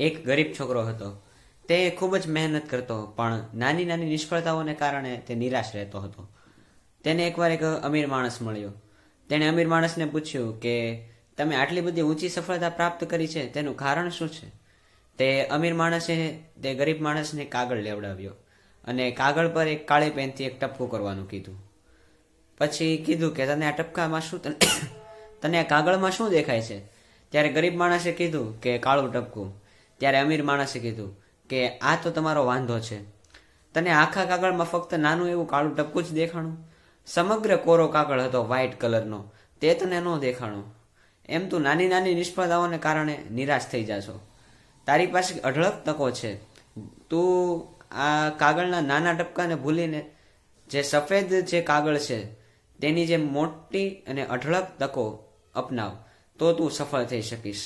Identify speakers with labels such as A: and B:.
A: એક ગરીબ છોકરો હતો. તે ખૂબ જ મહેનત કરતો, પણ નાની નાની નિષ્ફળતાઓને કારણે તે નિરાશ રહેતો હતો. તેને એકવાર એક અમીર માણસ મળ્યો. તેણે અમીર માણસને પૂછ્યું કે તમે આટલી બધી ઊંચી સફળતા પ્રાપ્ત કરી છે, તેનું કારણ શું છે? તે અમીર માણસે તે ગરીબ માણસને કાગળ લેવડાવ્યો અને કાગળ પર એક કાળી પેનથી એક ટપકું કરવાનું કીધું. પછી કીધું કે તને આ ટપકામાં શું તને આ કાગળમાં શું દેખાય છે? ત્યારે ગરીબ માણસે કીધું કે કાળું ટપકું. ત્યારે અમીર માણસે કીધું કે આ તો તમારો વાંધો છે. તને આખા કાગળમાં ફક્ત નાનું એવું કાળું ટપકું જ દેખાણું. સમગ્ર કોરો કાગળ હતો વ્હાઇટ કલરનો, તે તને ન દેખાણો. એમ તું નાની નાની નિષ્ફળતાઓને કારણે નિરાશ થઈ જાશો. તારી પાસે અઢળક તકો છે. તું આ કાગળના નાના ટપકાને ભૂલીને જે સફેદ જે કાગળ છે તેની જે મોટી અને અઢળક તકો અપનાવ, તો તું સફળ થઈ શકીશ.